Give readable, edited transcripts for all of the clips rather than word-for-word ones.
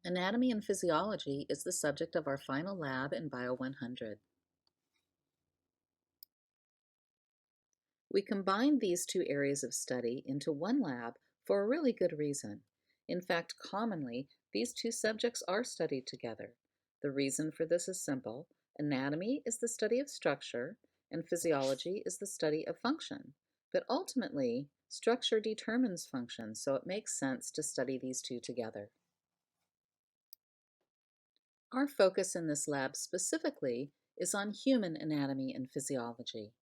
Anatomy and physiology is the subject of our final lab in Bio100. We combined these two areas of study into one lab for a really good reason. In fact, commonly, these two subjects are studied together. The reason for this is simple. Anatomy is the study of structure, and physiology is the study of function. But ultimately, structure determines function, so it makes sense to study these two together. Our focus in this lab specifically is on human anatomy and physiology.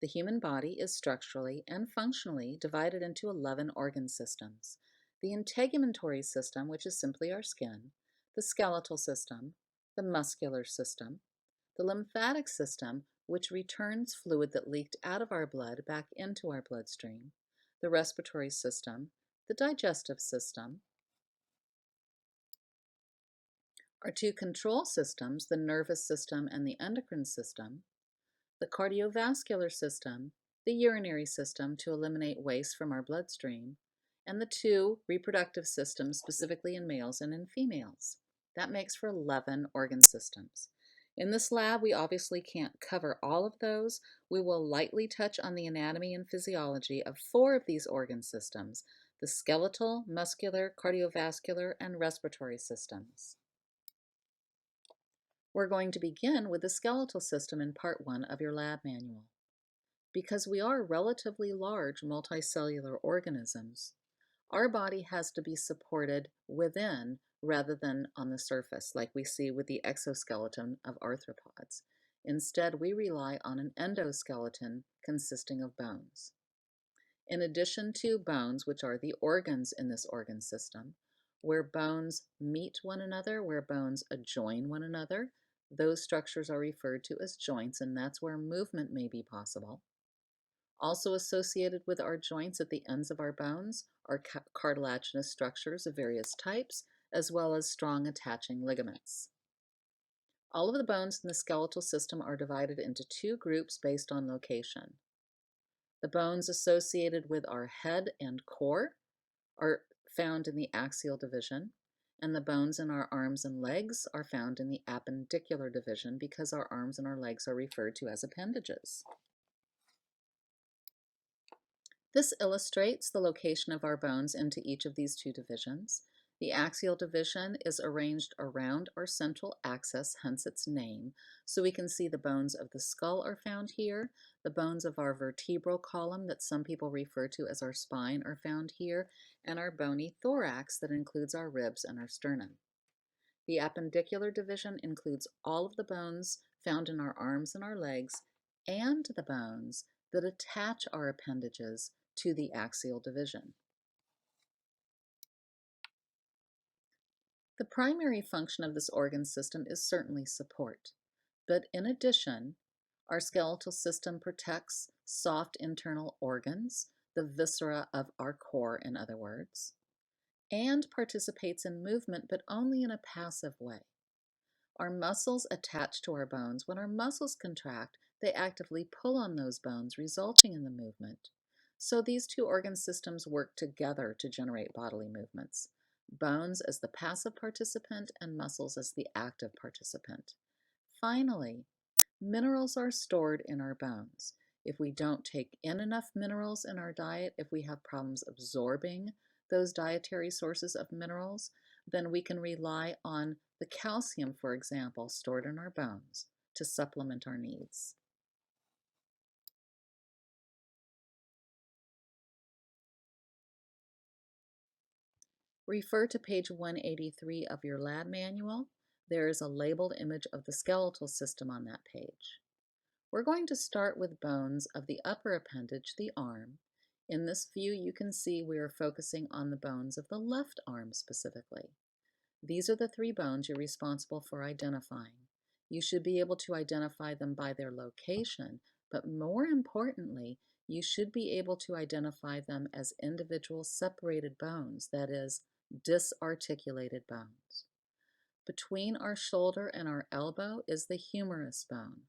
The human body is structurally and functionally divided into 11 organ systems. The integumentary system, which is simply our skin, the skeletal system, the muscular system, the lymphatic system, which returns fluid that leaked out of our blood back into our bloodstream, the respiratory system, the digestive system, our two control systems, the nervous system and the endocrine system, the cardiovascular system, the urinary system to eliminate waste from our bloodstream, and the two reproductive systems, specifically in males and in females. That makes for 11 organ systems. In this lab, we obviously can't cover all of those. We will lightly touch on the anatomy and physiology of 4 of these organ systems, the skeletal, muscular, cardiovascular, and respiratory systems. We're going to begin with the skeletal system in Part 1 of your lab manual. Because we are relatively large multicellular organisms, our body has to be supported within rather than on the surface, like we see with the exoskeleton of arthropods. Instead, we rely on an endoskeleton consisting of bones. In addition to bones, which are the organs in this organ system, where bones meet one another, where bones adjoin one another, those structures are referred to as joints, and that's where movement may be possible. Also associated with our joints at the ends of our bones are cartilaginous structures of various types, as well as strong attaching ligaments. All of the bones in the skeletal system are divided into 2 groups based on location. The bones associated with our head and core are found in the axial division, and the bones in our arms and legs are found in the appendicular division because our arms and our legs are referred to as appendages. This illustrates the location of our bones into each of these 2 divisions. The axial division is arranged around our central axis, hence its name, so we can see the bones of the skull are found here, the bones of our vertebral column that some people refer to as our spine are found here, and our bony thorax that includes our ribs and our sternum. The appendicular division includes all of the bones found in our arms and our legs, and the bones that attach our appendages to the axial division. The primary function of this organ system is certainly support, but in addition, our skeletal system protects soft internal organs, the viscera of our core, in other words, and participates in movement, but only in a passive way. Our muscles attach to our bones. When our muscles contract, they actively pull on those bones, resulting in the movement. So these 2 organ systems work together to generate bodily movements. Bones as the passive participant and muscles as the active participant. Finally, minerals are stored in our bones. If we don't take in enough minerals in our diet, if we have problems absorbing those dietary sources of minerals, then we can rely on the calcium, for example, stored in our bones to supplement our needs. Refer to page 183 of your lab manual. There is a labeled image of the skeletal system on that page. We're going to start with bones of the upper appendage, the arm. In this view, you can see we are focusing on the bones of the left arm specifically. These are the 3 bones you're responsible for identifying. You should be able to identify them by their location, but more importantly, you should be able to identify them as individual separated bones, that is, disarticulated bones. Between our shoulder and our elbow is the humerus bone.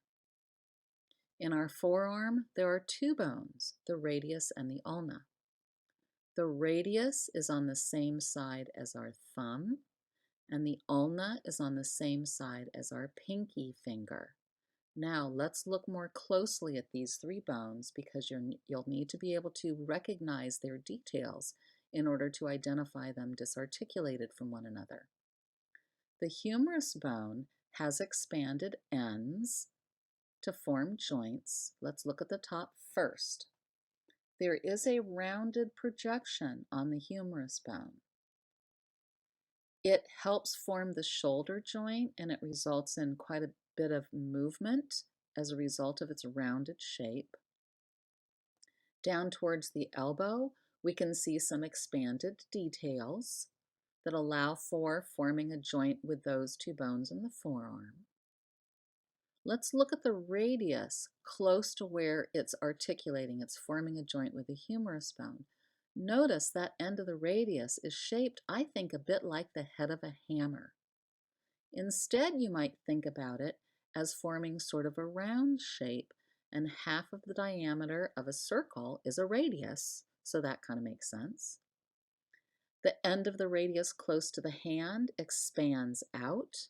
In our forearm, there are 2 bones, the radius and the ulna. The radius is on the same side as our thumb, and the ulna is on the same side as our pinky finger. Now let's look more closely at these three bones because you'll need to be able to recognize their details in order to identify them disarticulated from one another. The humerus bone has expanded ends to form joints. Let's look at the top first. There is a rounded projection on the humerus bone. It helps form the shoulder joint and it results in quite a bit of movement as a result of its rounded shape. Down towards the elbow, we can see some expanded details that allow for forming a joint with those two bones in the forearm. Let's look at the radius close to where it's articulating. It's forming a joint with the humerus bone. Notice that end of the radius is shaped, I think, a bit like the head of a hammer. Instead, you might think about it as forming sort of a round shape, and half of the diameter of a circle is a radius, so that kind of makes sense. The end of the radius close to the hand expands out.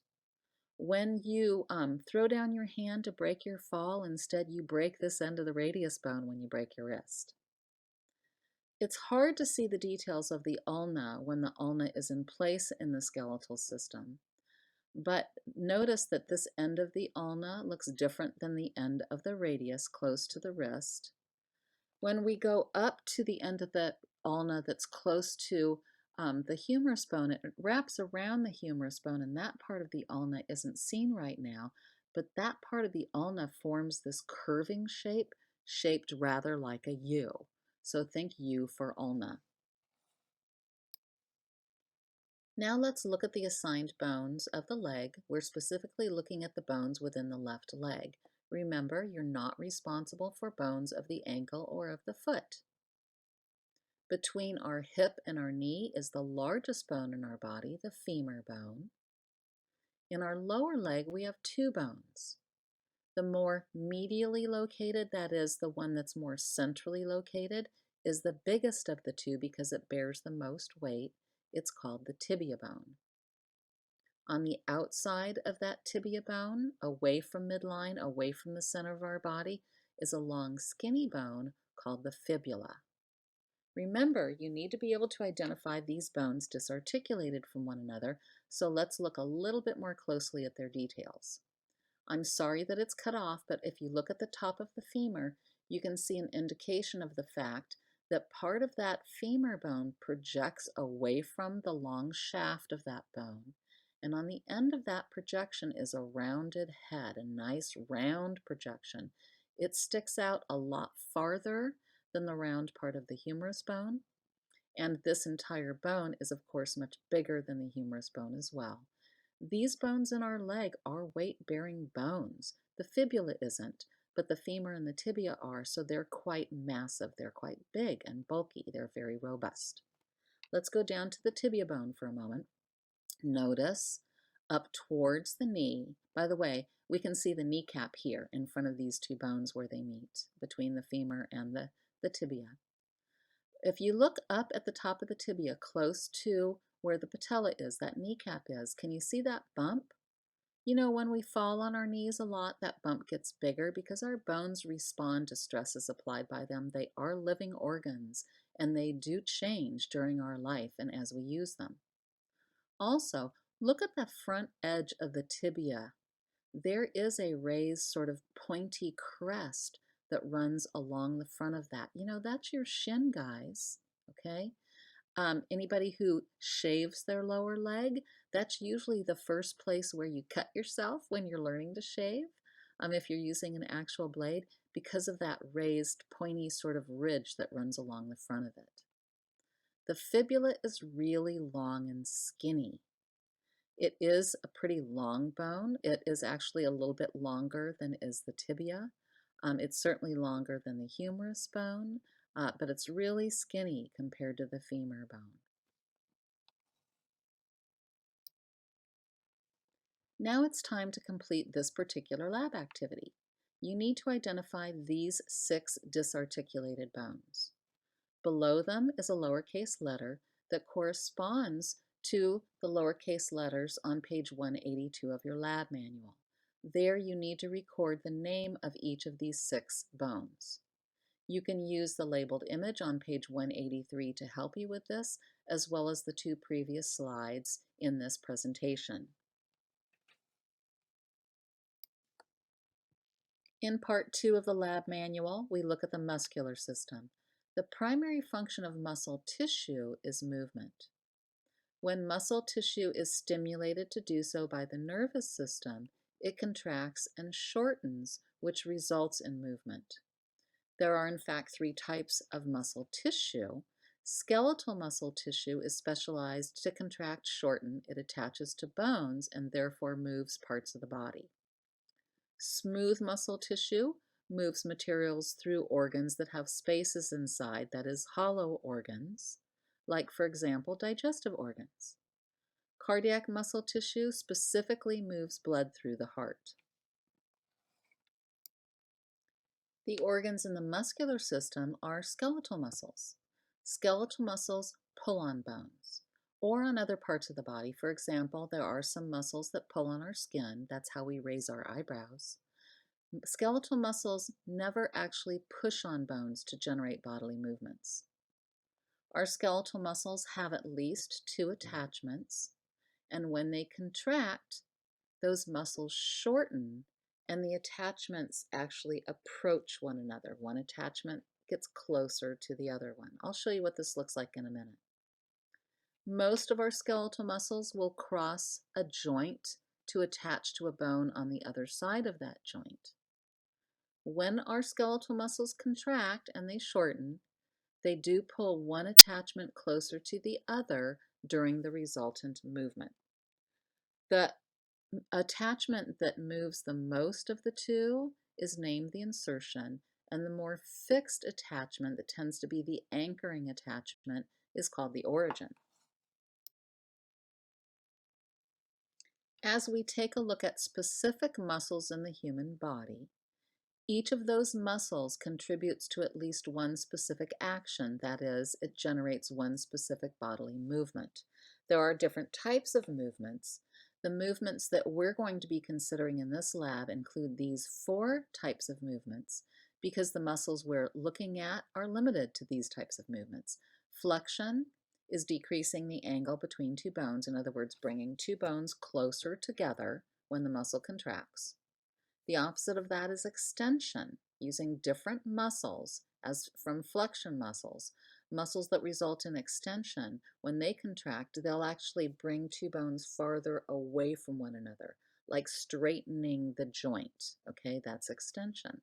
When you throw down your hand to break your fall, instead you break this end of the radius bone when you break your wrist. It's hard to see the details of the ulna when the ulna is in place in the skeletal system. But notice that this end of the ulna looks different than the end of the radius close to the wrist. When we go up to the end of the ulna that's close to the humerus bone, it wraps around the humerus bone, and that part of the ulna isn't seen right now, but that part of the ulna forms this curving shape, shaped rather like a U. So think U for ulna. Now let's look at the assigned bones of the leg. We're specifically looking at the bones within the left leg. Remember, you're not responsible for bones of the ankle or of the foot. Between our hip and our knee is the largest bone in our body, the femur bone. In our lower leg, we have two bones. The more medially located, that is, the one that's more centrally located, is the biggest of the two because it bears the most weight. It's called the tibia bone. On the outside of that tibia bone, away from midline, away from the center of our body, is a long skinny bone called the fibula. Remember, you need to be able to identify these bones disarticulated from one another, so let's look a little bit more closely at their details. I'm sorry that it's cut off, but if you look at the top of the femur, you can see an indication of the fact that part of that femur bone projects away from the long shaft of that bone. And on the end of that projection is a rounded head, a nice round projection. It sticks out a lot farther than the round part of the humerus bone. And this entire bone is, of course, much bigger than the humerus bone as well. These bones in our leg are weight-bearing bones. The fibula isn't, but the femur and the tibia are, so they're quite massive. They're quite big and bulky. They're very robust. Let's go down to the tibia bone for a moment. Notice up towards the knee. By the way, we can see the kneecap here in front of these two bones where they meet, between the femur and the tibia. If you look up at the top of the tibia close to where the patella is, that kneecap is, can you see that bump? You know, when we fall on our knees a lot, that bump gets bigger because our bones respond to stresses applied by them. They are living organs and they do change during our life and as we use them. Also, look at the front edge of the tibia. There is a raised sort of pointy crest that runs along the front of that. You know, that's your shin, guys, okay? Anybody who shaves their lower leg, that's usually the first place where you cut yourself when you're learning to shave, if you're using an actual blade, because of that raised, pointy sort of ridge that runs along the front of it. The fibula is really long and skinny. It is a pretty long bone. It is actually a little bit longer than is the tibia. It's certainly longer than the humerus bone, but it's really skinny compared to the femur bone. Now it's time to complete this particular lab activity. You need to identify these 6 disarticulated bones. Below them is a lowercase letter that corresponds to the lowercase letters on page 182 of your lab manual. There you need to record the name of each of these 6 bones. You can use the labeled image on page 183 to help you with this, as well as the 2 previous slides in this presentation. In part 2 of the lab manual, we look at the muscular system. The primary function of muscle tissue is movement. When muscle tissue is stimulated to do so by the nervous system, it contracts and shortens, which results in movement. There are in fact 3 types of muscle tissue. Skeletal muscle tissue is specialized to contract, shorten. It attaches to bones and therefore moves parts of the body. Smooth muscle tissue moves materials through organs that have spaces inside, that is, hollow organs, like, for example, digestive organs. Cardiac muscle tissue specifically moves blood through the heart. The organs in the muscular system are skeletal muscles. Skeletal muscles pull on bones or on other parts of the body. For example, there are some muscles that pull on our skin. That's how we raise our eyebrows. Skeletal muscles never actually push on bones to generate bodily movements. Our skeletal muscles have at least 2 attachments, and when they contract, those muscles shorten and the attachments actually approach one another. One attachment gets closer to the other one. I'll show you what this looks like in a minute. Most of our skeletal muscles will cross a joint to attach to a bone on the other side of that joint. When our skeletal muscles contract and they shorten, they do pull one attachment closer to the other during the resultant movement. The attachment that moves the most of the 2 is named the insertion, and the more fixed attachment that tends to be the anchoring attachment is called the origin. As we take a look at specific muscles in the human body, each of those muscles contributes to at least one specific action, that is, it generates one specific bodily movement. There are different types of movements. The movements that we're going to be considering in this lab include these 4 types of movements because the muscles we're looking at are limited to these types of movements. Flexion is decreasing the angle between 2 bones, in other words, bringing 2 bones closer together when the muscle contracts. The opposite of that is extension, using different muscles as from flexion muscles. Muscles that result in extension, when they contract, they'll actually bring 2 bones farther away from one another, like straightening the joint. Okay, that's extension.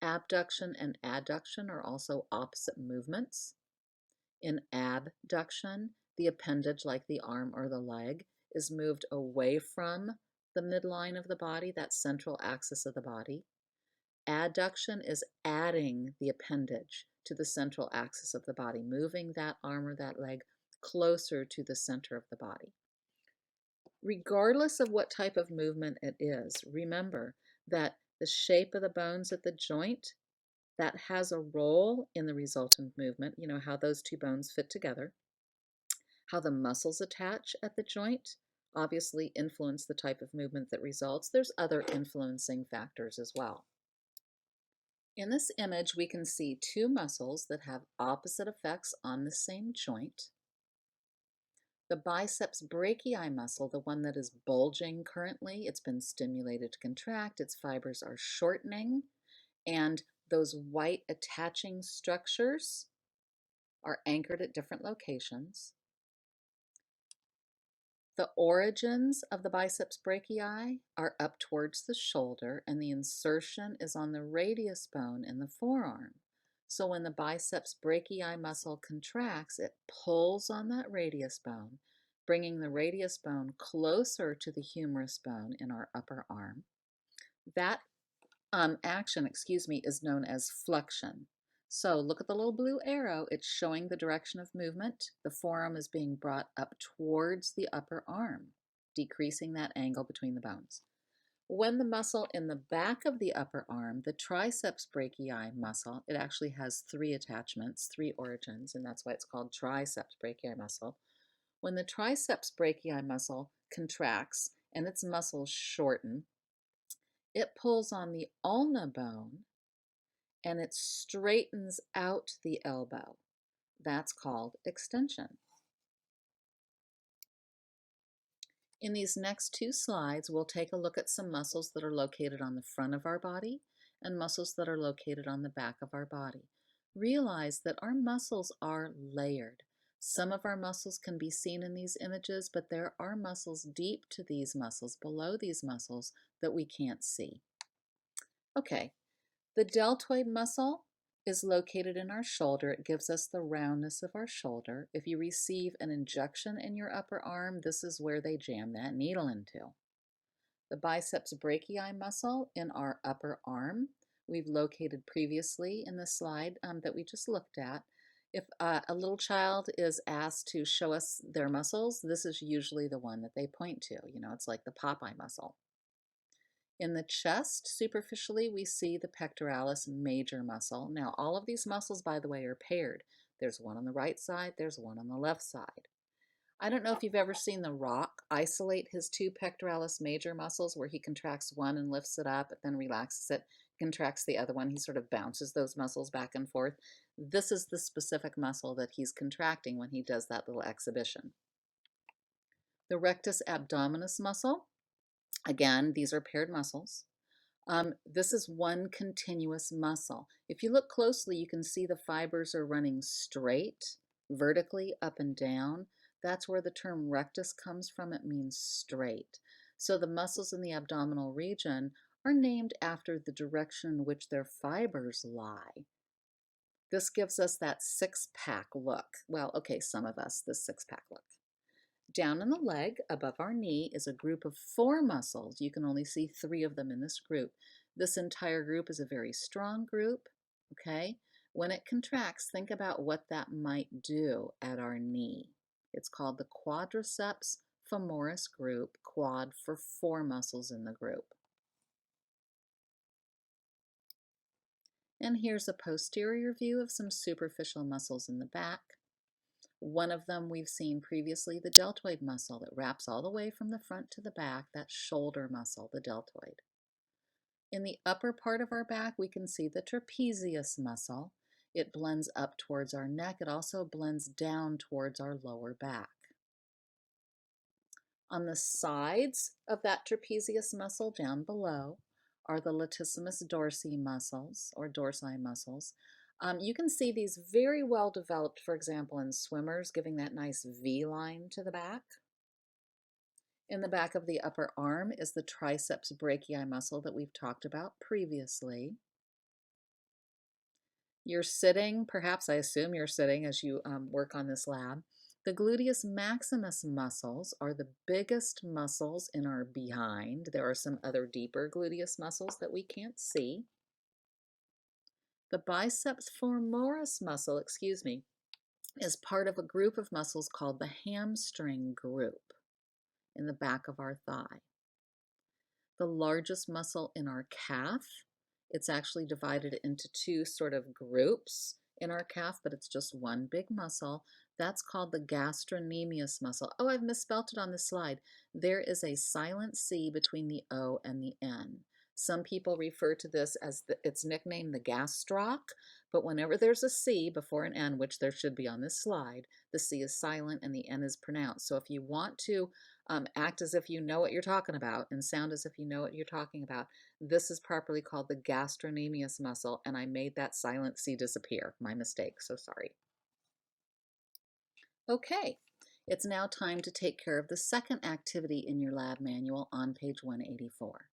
Abduction and adduction are also opposite movements. In abduction, the appendage, like the arm or the leg, is moved away from the midline of the body, that central axis of the body. Adduction is adding the appendage to the central axis of the body, moving that arm or that leg closer to the center of the body. Regardless of what type of movement it is, remember that the shape of the bones at the joint, that has a role in the resultant movement, you know, how those 2 bones fit together. How the muscles attach at the joint obviously influence the type of movement that results. There's other influencing factors as well. In this image, we can see 2 muscles that have opposite effects on the same joint. The biceps brachii muscle, the one that is bulging currently, it's been stimulated to contract, its fibers are shortening, and those white attaching structures are anchored at different locations. The origins of the biceps brachii are up towards the shoulder, and the insertion is on the radius bone in the forearm. So when the biceps brachii muscle contracts, it pulls on that radius bone, bringing the radius bone closer to the humerus bone in our upper arm. That action, is known as flexion. So look at the little blue arrow. It's showing the direction of movement. The forearm is being brought up towards the upper arm, decreasing that angle between the bones. When the muscle in the back of the upper arm, the triceps brachii muscle, it actually has 3 attachments, 3 origins, and that's why it's called triceps brachii muscle. When the triceps brachii muscle contracts and its muscles shorten, it pulls on the ulna bone and it straightens out the elbow. That's called extension. In these next two slides, we'll take a look at some muscles that are located on the front of our body and muscles that are located on the back of our body. Realize that our muscles are layered. Some of our muscles can be seen in these images, but there are muscles deep to these muscles, below these muscles, that we can't see. Okay, the deltoid muscle is located in our shoulder. It gives us the roundness of our shoulder. If you receive an injection in your upper arm, this is where they jam that needle into. The biceps brachii muscle in our upper arm, we've located previously in the slide that we just looked at. If a little child is asked to show us their muscles, this is usually the one that they point to. You know, it's like the Popeye muscle. In the chest, superficially, we see the pectoralis major muscle. Now, all of these muscles, by the way, are paired. There's one on the right side, there's one on the left side. I don't know if you've ever seen The Rock isolate his two pectoralis major muscles where he contracts one and lifts it up, then relaxes it, contracts the other one. He sort of bounces those muscles back and forth. This is the specific muscle that he's contracting when he does that little exhibition. The rectus abdominis muscle, again, these are paired muscles. This is one continuous muscle. If you look closely, you can see the fibers are running straight, vertically up and down. That's where the term rectus comes from. It means straight. So the muscles in the abdominal region are named after the direction in which their fibers lie. This gives us that six-pack look. Well, okay, some of us, this six-pack look. Down in the leg, above our knee, is a group of 4 muscles. You can only see 3 of them in this group. This entire group is a very strong group, okay? When it contracts, think about what that might do at our knee. It's called the quadriceps femoris group, quad for 4 muscles in the group. And here's a posterior view of some superficial muscles in the back. One of them we've seen previously, the deltoid muscle that wraps all the way from the front to the back, that shoulder muscle, the deltoid. In the upper part of our back, we can see the trapezius muscle. It blends up towards our neck. It also blends down towards our lower back. On the sides of that trapezius muscle down below are the latissimus dorsi muscles, or dorsi muscles. You can see these very well developed, for example, in swimmers, giving that nice V line to the back. In the back of the upper arm is the triceps brachii muscle that we've talked about previously. You're sitting, perhaps I assume you're sitting as you work on this lab. The gluteus maximus muscles are the biggest muscles in our behind. There are some other deeper gluteus muscles that we can't see. The biceps femoris muscle, is part of a group of muscles called the hamstring group in the back of our thigh. The largest muscle in our calf, it's actually divided into 2 sort of groups in our calf, but it's just one big muscle. That's called the gastrocnemius muscle. Oh, I've misspelled it on this slide. There is a silent C between the O and the N. Some people refer to this as it's nicknamed the gastroc, but whenever there's a C before an N, which there should be on this slide, the C is silent and the N is pronounced. So if you want to act as if you know what you're talking about and sound as if you know what you're talking about, this is properly called the gastrocnemius muscle, and I made that silent C disappear. My mistake, so sorry. Okay, it's now time to take care of the second activity in your lab manual on page 184.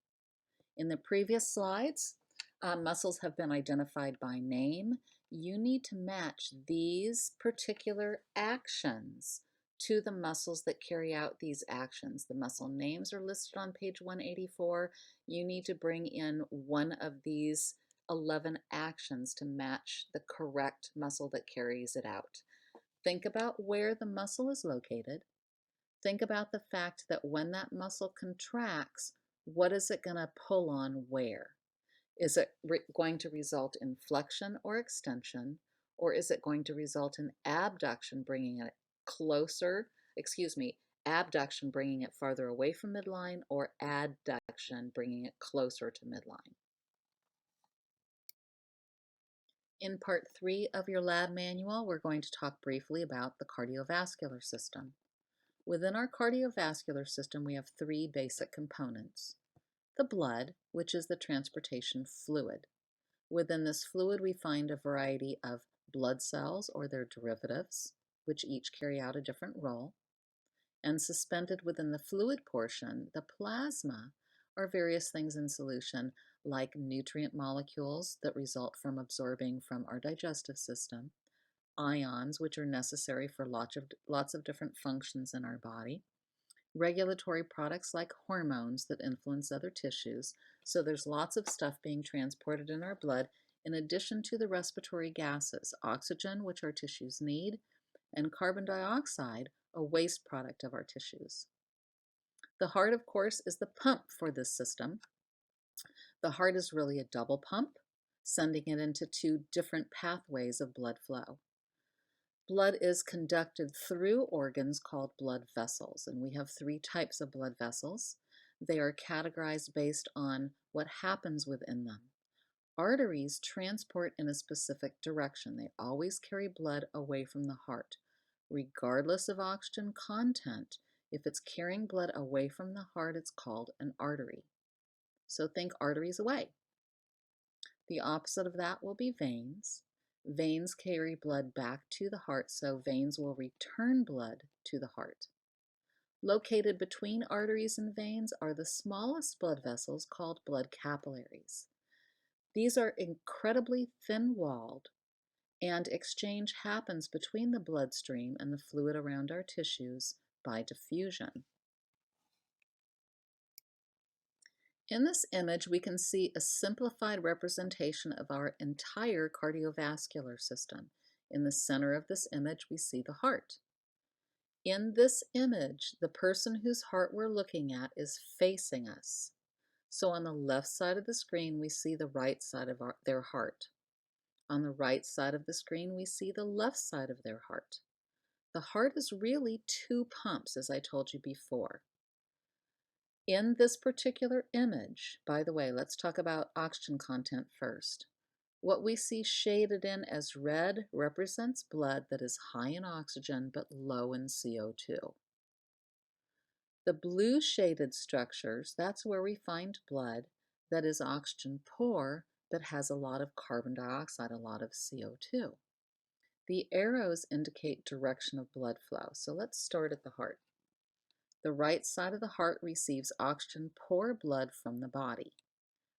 In the previous slides, muscles have been identified by name. You need to match these particular actions to the muscles that carry out these actions. The muscle names are listed on page 184. You need to bring in one of these 11 actions to match the correct muscle that carries it out. Think about where the muscle is located. Think about the fact that when that muscle contracts, what is it going to pull on where? Is it going to result in flexion or extension, or is it going to result in abduction, bringing it closer, abduction, bringing it farther away from midline, or adduction, bringing it closer to midline. In part 3 of your lab manual, we're going to talk briefly about the cardiovascular system. Within our cardiovascular system, we have 3 basic components. The blood, which is the transportation fluid. Within this fluid, we find a variety of blood cells or their derivatives, which each carry out a different role. And suspended within the fluid portion, the plasma, are various things in solution, like nutrient molecules that result from absorbing from our digestive system, ions, which are necessary for lots of different functions in our body, regulatory products like hormones that influence other tissues. So there's lots of stuff being transported in our blood in addition to the respiratory gases, oxygen, which our tissues need, and carbon dioxide, a waste product of our tissues. The heart, of course, is the pump for this system. The heart is really a double pump, sending it into 2 different pathways of blood flow. Blood is conducted through organs called blood vessels, and we have 3 types of blood vessels. They are categorized based on what happens within them. Arteries transport in a specific direction. They always carry blood away from the heart, regardless of oxygen content. If it's carrying blood away from the heart, it's called an artery. So think arteries away. The opposite of that will be veins. Veins carry blood back to the heart, so veins will return blood to the heart. Located between arteries and veins are the smallest blood vessels called blood capillaries. These are incredibly thin-walled, and exchange happens between the bloodstream and the fluid around our tissues by diffusion. In this image, we can see a simplified representation of our entire cardiovascular system. In the center of this image, we see the heart. In this image, the person whose heart we're looking at is facing us. So on the left side of the screen, we see the right side of their heart. On the right side of the screen, we see the left side of their heart. The heart is really 2 pumps, as I told you before. In this particular image, by the way, let's talk about oxygen content first. What we see shaded in as red represents blood that is high in oxygen but low in CO2. The blue shaded structures, that's where we find blood that is oxygen poor but has a lot of carbon dioxide, a lot of CO2. The arrows indicate direction of blood flow. So let's start at the heart. The right side of the heart receives oxygen-poor blood from the body.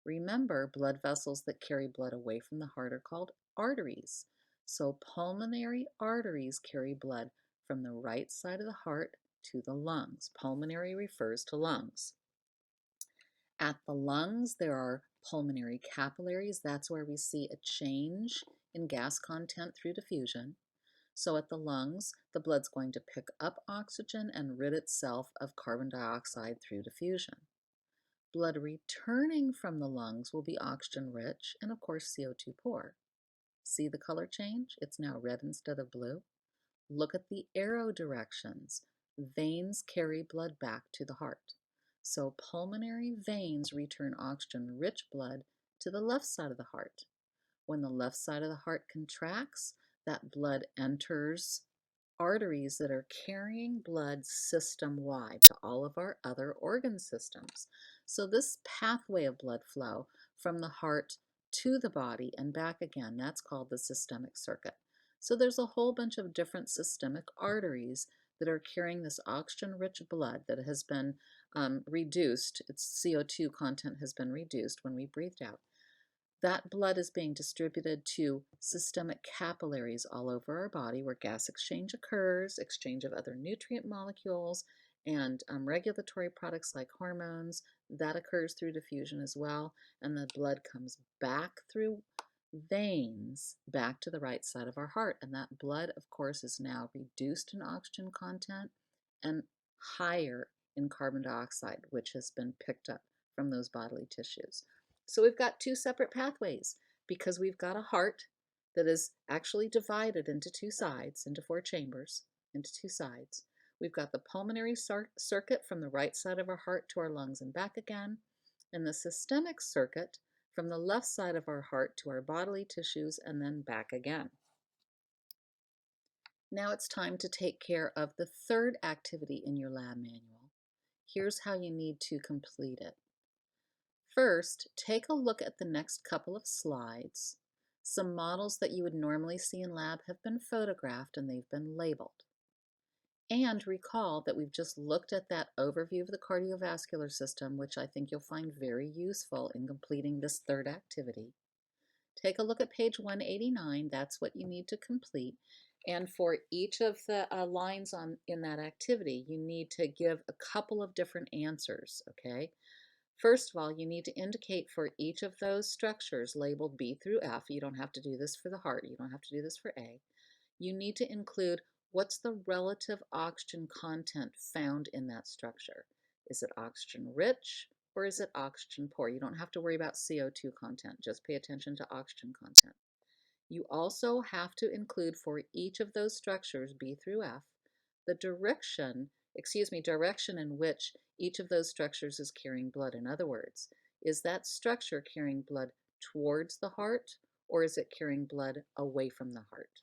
Remember, blood vessels that carry blood away from the heart are called arteries. So pulmonary arteries carry blood from the right side of the heart to the lungs. Pulmonary refers to lungs. At the lungs, there are pulmonary capillaries. That's where we see a change in gas content through diffusion. So at the lungs, the blood's going to pick up oxygen and rid itself of carbon dioxide through diffusion. Blood returning from the lungs will be oxygen rich and of course CO2 poor. See the color change? It's now red instead of blue. Look at the arrow directions. Veins carry blood back to the heart. So pulmonary veins return oxygen rich blood to the left side of the heart. When the left side of the heart contracts, that blood enters arteries that are carrying blood system-wide to all of our other organ systems. So this pathway of blood flow from the heart to the body and back again, that's called the systemic circuit. So there's a whole bunch of different systemic arteries that are carrying this oxygen-rich blood that has been reduced. Its CO2 content has been reduced when we breathed out. That blood is being distributed to systemic capillaries all over our body where gas exchange occurs, exchange of other nutrient molecules, and regulatory products like hormones. That occurs through diffusion as well, and the blood comes back through veins back to the right side of our heart. And that blood, of course, is now reduced in oxygen content and higher in carbon dioxide, which has been picked up from those bodily tissues. So we've got 2 separate pathways because we've got a heart that is actually divided into 2 sides, into 4 chambers, into 2 sides. We've got the pulmonary circuit from the right side of our heart to our lungs and back again, and the systemic circuit from the left side of our heart to our bodily tissues and then back again. Now it's time to take care of the third activity in your lab manual. Here's how you need to complete it. First, take a look at the next couple of slides. Some models that you would normally see in lab have been photographed and they've been labeled. And recall that we've just looked at that overview of the cardiovascular system, which I think you'll find very useful in completing this third activity. Take a look at page 189. That's what you need to complete. And for each of the lines in that activity, you need to give a couple of different answers, okay? First of all, you need to indicate for each of those structures labeled B through F. You don't have to do this for the heart. You don't have to do this for A. You need to include what's the relative oxygen content found in that structure. Is it oxygen rich or is it oxygen poor? You don't have to worry about CO2 content. Just pay attention to oxygen content. You also have to include for each of those structures, B through F, the direction in which each of those structures is carrying blood. In other words, is that structure carrying blood towards the heart or is it carrying blood away from the heart?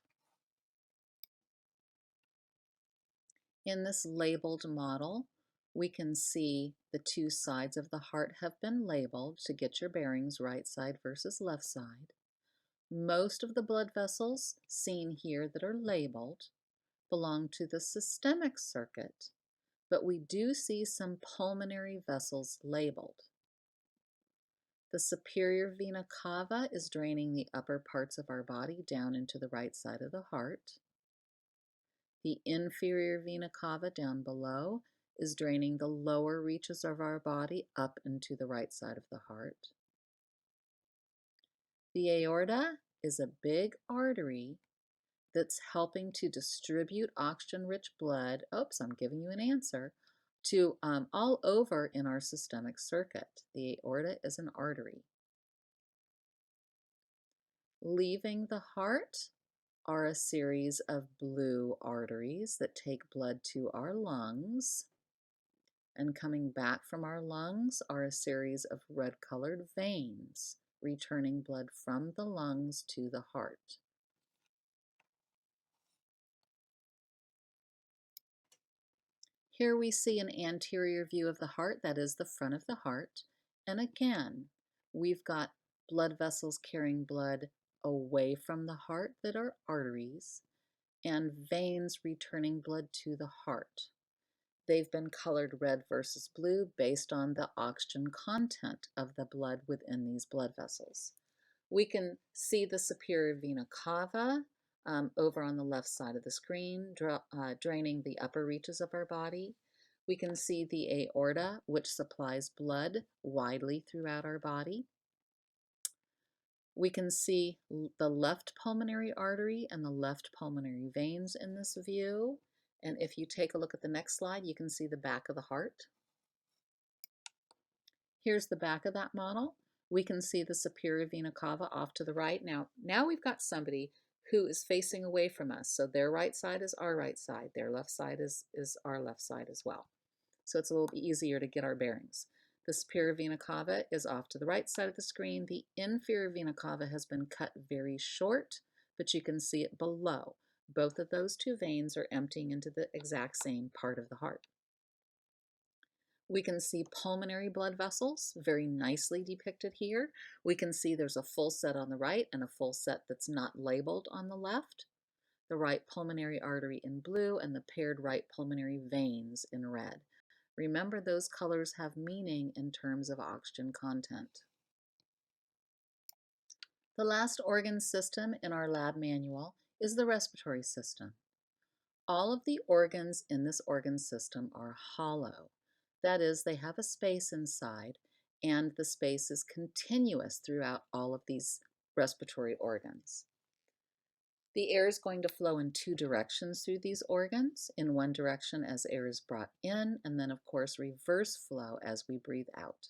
In this labeled model, we can see the two sides of the heart have been labeled to get your bearings, right side versus left side. Most of the blood vessels seen here that are labeled belong to the systemic circuit, but we do see some pulmonary vessels labeled. The superior vena cava is draining the upper parts of our body down into the right side of the heart. The inferior vena cava down below is draining the lower reaches of our body up into the right side of the heart. The aorta is a big artery that's helping to distribute oxygen-rich blood, oops, I'm giving you an answer, to all over in our systemic circuit. The aorta is an artery. Leaving the heart are a series of blue arteries that take blood to our lungs. And coming back from our lungs are a series of red-colored veins, returning blood from the lungs to the heart. Here we see an anterior view of the heart, that is the front of the heart. And again, we've got blood vessels carrying blood away from the heart that are arteries, and veins returning blood to the heart. They've been colored red versus blue based on the oxygen content of the blood within these blood vessels. We can see the superior vena cava over on the left side of the screen, draining the upper reaches of our body. We can see the aorta, which supplies blood widely throughout our body. We can see the left pulmonary artery and the left pulmonary veins in this view. And if you take a look at the next slide, you can see the back of the heart. Here's the back of that model. We can see the superior vena cava off to the right. Now we've got somebody who is facing away from us. So their right side is our right side. Their left side is our left side as well. So it's a little bit easier to get our bearings. The superior vena cava is off to the right side of the screen. The inferior vena cava has been cut very short, but you can see it below. Both of those two veins are emptying into the exact same part of the heart. We can see pulmonary blood vessels, very nicely depicted here. We can see there's a full set on the right and a full set that's not labeled on the left. The right pulmonary artery in blue and the paired right pulmonary veins in red. Remember, those colors have meaning in terms of oxygen content. The last organ system in our lab manual is the respiratory system. All of the organs in this organ system are hollow. That is, they have a space inside, and the space is continuous throughout all of these respiratory organs. The air is going to flow in two directions through these organs. In one direction as air is brought in, and then of course reverse flow as we breathe out.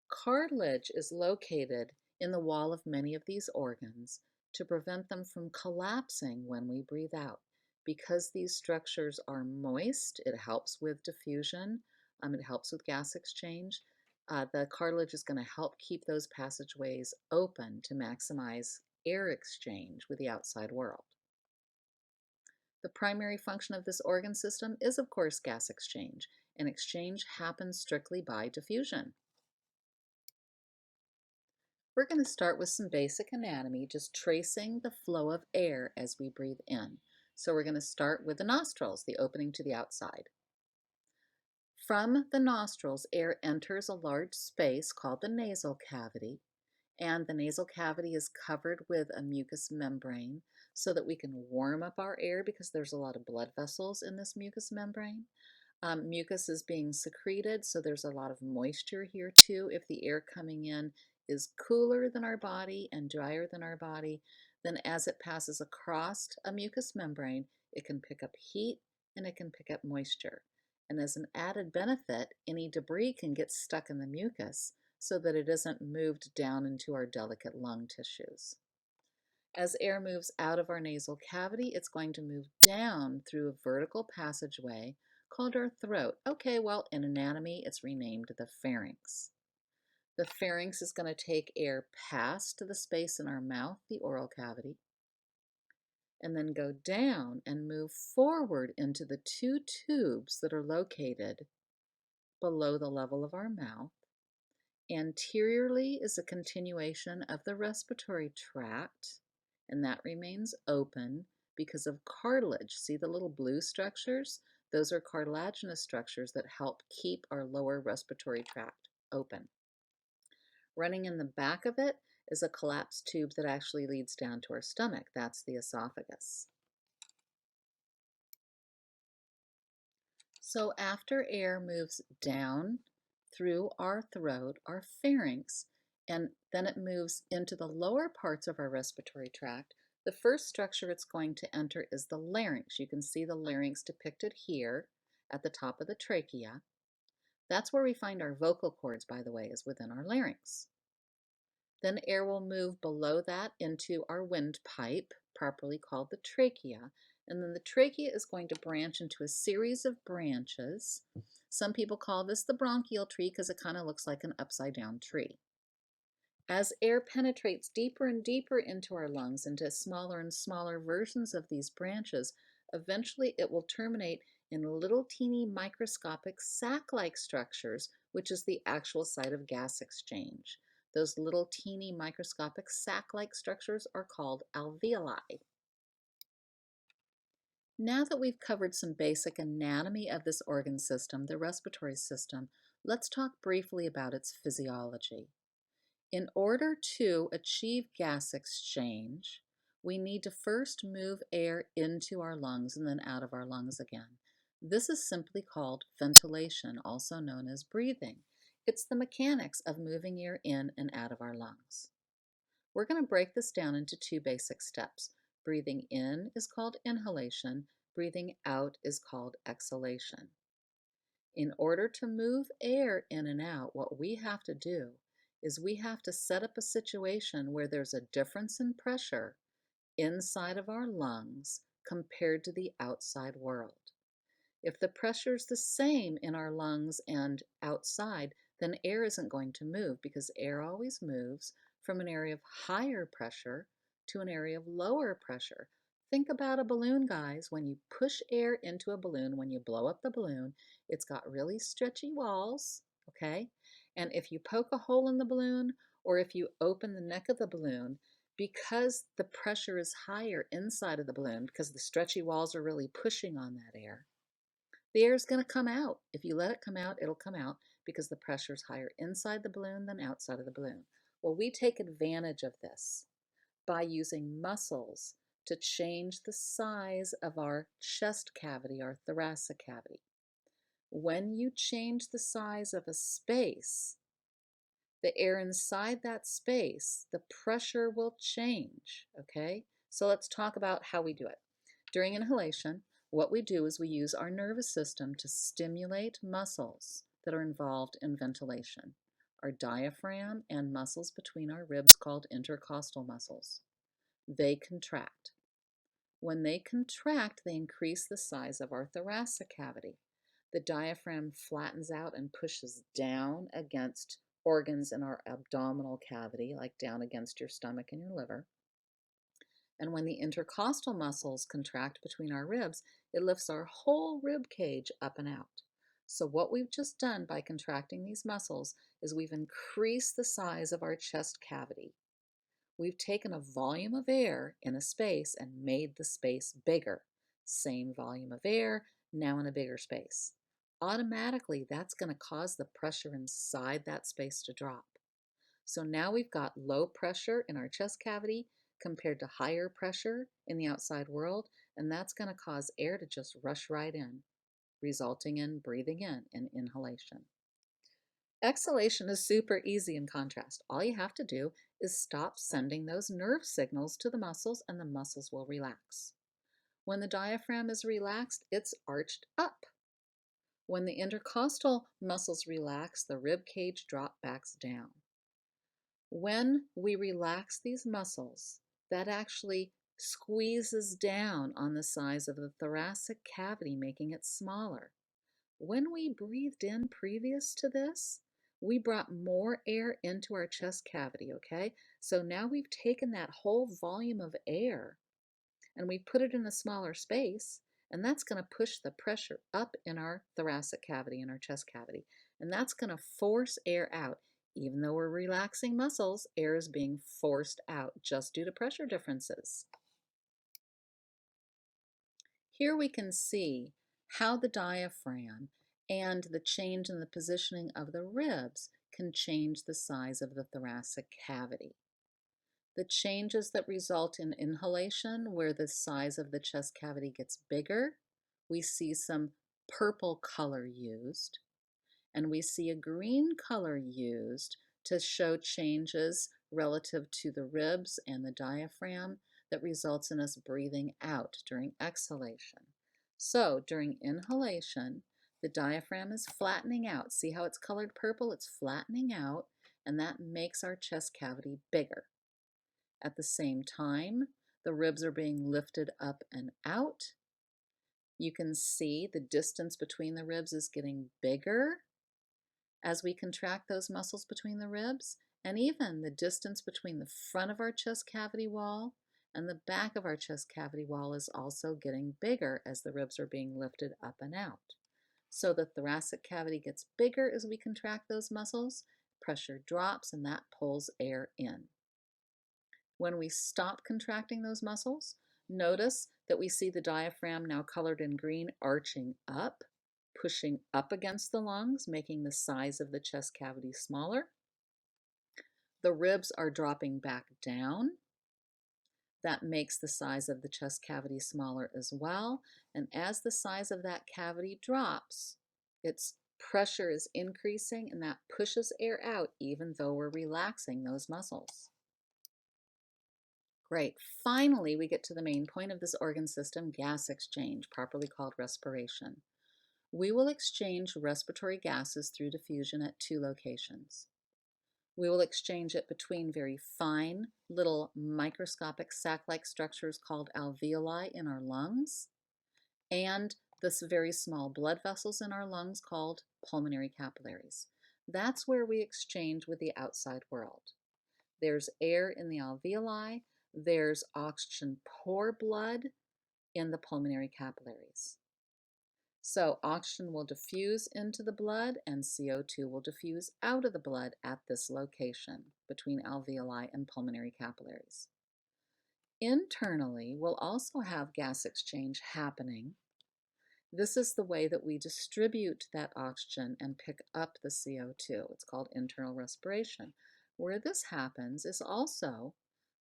Cartilage is located in the wall of many of these organs to prevent them from collapsing when we breathe out. Because these structures are moist, it helps with diffusion, it helps with gas exchange. The cartilage is going to help keep those passageways open to maximize air exchange with the outside world. The primary function of this organ system is, of course, gas exchange, and exchange happens strictly by diffusion. We're going to start with some basic anatomy, just tracing the flow of air as we breathe in. So we're going to start with the nostrils, the opening to the outside. From the nostrils, air enters a large space called the nasal cavity, and the nasal cavity is covered with a mucous membrane so that we can warm up our air because there's a lot of blood vessels in this mucous membrane. Mucus is being secreted, so there's a lot of moisture here too. If the air coming in is cooler than our body and drier than our body, then as it passes across a mucous membrane, it can pick up heat and it can pick up moisture. And as an added benefit, any debris can get stuck in the mucus so that it isn't moved down into our delicate lung tissues. As air moves out of our nasal cavity, it's going to move down through a vertical passageway called our throat. Okay, well, in anatomy, it's renamed the pharynx. The pharynx is going to take air past the space in our mouth, the oral cavity, and then go down and move forward into the two tubes that are located below the level of our mouth. Anteriorly is a continuation of the respiratory tract, and that remains open because of cartilage. See the little blue structures? Those are cartilaginous structures that help keep our lower respiratory tract open. Running in the back of it is a collapsed tube that actually leads down to our stomach. That's the esophagus. So after air moves down through our throat, our pharynx, and then it moves into the lower parts of our respiratory tract, the first structure it's going to enter is the larynx. You can see the larynx depicted here at the top of the trachea. That's where we find our vocal cords, by the way, is within our larynx. Then air will move below that into our windpipe, properly called the trachea, and then the trachea is going to branch into a series of branches. Some people call this the bronchial tree because it kind of looks like an upside down tree. As air penetrates deeper and deeper into our lungs, into smaller and smaller versions of these branches, eventually it will terminate in little teeny microscopic sac-like structures, which is the actual site of gas exchange. Those little teeny microscopic sac-like structures are called alveoli. Now that we've covered some basic anatomy of this organ system, the respiratory system, let's talk briefly about its physiology. In order to achieve gas exchange, we need to first move air into our lungs and then out of our lungs again. This is simply called ventilation, also known as breathing. It's the mechanics of moving air in and out of our lungs. We're going to break this down into two basic steps. Breathing in is called inhalation, breathing out is called exhalation. In order to move air in and out, what we have to do is we have to set up a situation where there's a difference in pressure inside of our lungs compared to the outside world. If the pressure is the same in our lungs and outside, then air isn't going to move because air always moves from an area of higher pressure to an area of lower pressure. Think about a balloon, guys. When you push air into a balloon, when you blow up the balloon, it's got really stretchy walls, okay? And if you poke a hole in the balloon or if you open the neck of the balloon, because the pressure is higher inside of the balloon, because the stretchy walls are really pushing on that air, the air is going to come out. If you let it come out, it'll come out because the pressure is higher inside the balloon than outside of the balloon. Well, we take advantage of this by using muscles to change the size of our chest cavity, our thoracic cavity. When you change the size of a space, the air inside that space, the pressure will change, okay? So let's talk about how we do it. During inhalation, what we do is we use our nervous system to stimulate muscles that are involved in ventilation. Our diaphragm and muscles between our ribs called intercostal muscles. They contract. When they contract, they increase the size of our thoracic cavity. The diaphragm flattens out and pushes down against organs in our abdominal cavity, like down against your stomach and your liver. And when the intercostal muscles contract between our ribs, it lifts our whole rib cage up and out. So what we've just done by contracting these muscles is we've increased the size of our chest cavity. We've taken a volume of air in a space and made the space bigger. Same volume of air, now in a bigger space. Automatically, that's going to cause the pressure inside that space to drop. So now we've got low pressure in our chest cavity compared to higher pressure in the outside world, and that's going to cause air to just rush right in, resulting in breathing in and inhalation. Exhalation is super easy in contrast. All you have to do is stop sending those nerve signals to the muscles and the muscles will relax. When the diaphragm is relaxed, it's arched up. When the intercostal muscles relax, the rib cage drop backs down. When we relax these muscles, that actually squeezes down on the size of the thoracic cavity, making it smaller. When we breathed in previous to this, we brought more air into our chest cavity, okay? So now we've taken that whole volume of air and we put it in a smaller space, and that's going to push the pressure up in our thoracic cavity, in our chest cavity, and that's going to force air out. Even though we're relaxing muscles, air is being forced out just due to pressure differences. Here we can see how the diaphragm and the change in the positioning of the ribs can change the size of the thoracic cavity. The changes that result in inhalation, where the size of the chest cavity gets bigger, we see some purple color used, and we see a green color used to show changes relative to the ribs and the diaphragm that results in us breathing out during exhalation. So during inhalation, the diaphragm is flattening out. See how it's colored purple? It's flattening out, and that makes our chest cavity bigger. At the same time, the ribs are being lifted up and out. You can see the distance between the ribs is getting bigger as we contract those muscles between the ribs, and even the distance between the front of our chest cavity wall and the back of our chest cavity wall is also getting bigger as the ribs are being lifted up and out. So the thoracic cavity gets bigger as we contract those muscles, pressure drops, and that pulls air in. When we stop contracting those muscles, notice that we see the diaphragm now colored in green arching up, pushing up against the lungs, making the size of the chest cavity smaller. The ribs are dropping back down. That makes the size of the chest cavity smaller as well. And as the size of that cavity drops, its pressure is increasing and that pushes air out even though we're relaxing those muscles. Great. Finally, we get to the main point of this organ system, gas exchange, properly called respiration. We will exchange respiratory gases through diffusion at two locations. We will exchange it between very fine, little microscopic sac-like structures called alveoli in our lungs, and the very small blood vessels in our lungs called pulmonary capillaries. That's where we exchange with the outside world. There's air in the alveoli. There's oxygen poor blood in the pulmonary capillaries. So oxygen will diffuse into the blood and CO2 will diffuse out of the blood at this location between alveoli and pulmonary capillaries. Internally, we'll also have gas exchange happening. This is the way that we distribute that oxygen and pick up the CO2. It's called internal respiration. Where this happens is also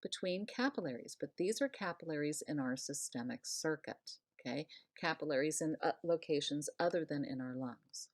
between capillaries, but these are capillaries in our systemic circuit, okay? Capillaries in locations other than in our lungs.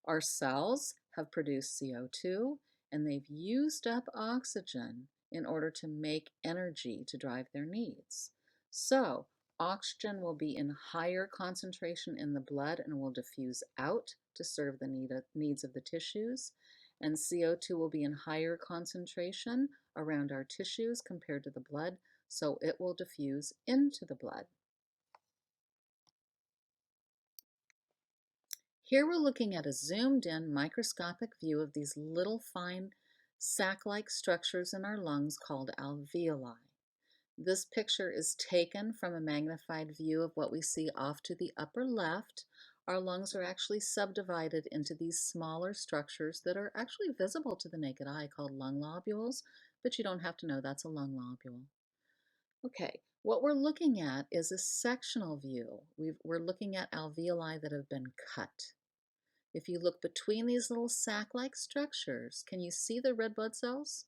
Our cells have produced CO2 and they've used up oxygen in order to make energy to drive their needs. So oxygen will be in higher concentration in the blood and will diffuse out to serve the needs of the tissues, and CO2 will be in higher concentration around our tissues compared to the blood, so it will diffuse into the blood. Here we're looking at a zoomed-in microscopic view of these little fine sac-like structures in our lungs called alveoli. This picture is taken from a magnified view of what we see off to the upper left. Our lungs are actually subdivided into these smaller structures that are actually visible to the naked eye called lung lobules, but you don't have to know that's a lung lobule. Okay, what we're looking at is a sectional view. We're looking at alveoli that have been cut. If you look between these little sac-like structures, can you see the red blood cells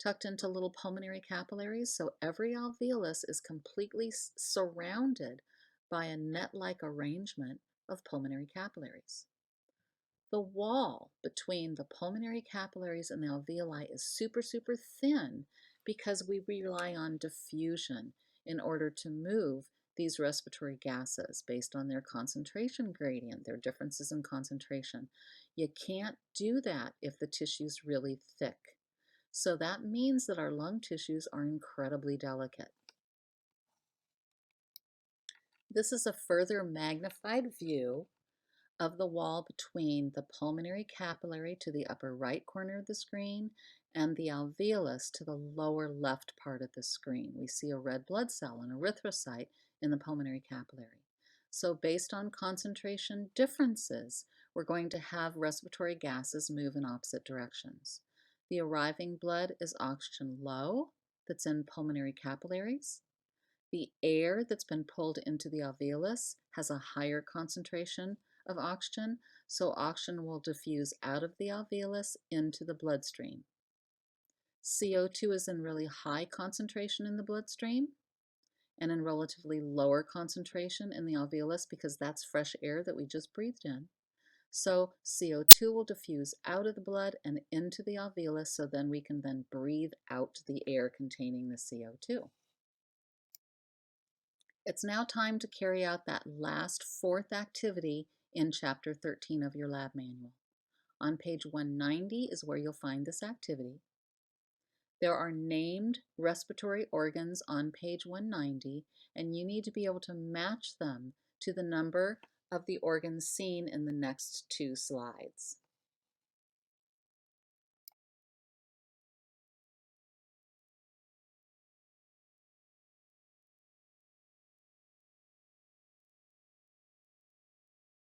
tucked into little pulmonary capillaries? So every alveolus is completely surrounded by a net-like arrangement of pulmonary capillaries. The wall between the pulmonary capillaries and the alveoli is super, super thin because we rely on diffusion in order to move these respiratory gases based on their concentration gradient, their differences in concentration. You can't do that if the tissue's really thick. So that means that our lung tissues are incredibly delicate. This is a further magnified view of the wall between the pulmonary capillary to the upper right corner of the screen and the alveolus to the lower left part of the screen. We see a red blood cell, an erythrocyte, in the pulmonary capillary. So based on concentration differences, we're going to have respiratory gases move in opposite directions. The arriving blood is oxygen low, that's in pulmonary capillaries. The air that's been pulled into the alveolus has a higher concentration of oxygen, so oxygen will diffuse out of the alveolus into the bloodstream. CO2 is in really high concentration in the bloodstream and in relatively lower concentration in the alveolus because that's fresh air that we just breathed in. So CO2 will diffuse out of the blood and into the alveolus, so then we can then breathe out the air containing the CO2. It's now time to carry out that last fourth activity in Chapter 13 of your lab manual. On page 190 is where you'll find this activity. There are named respiratory organs on page 190, and you need to be able to match them to the number of the organs seen in the next two slides.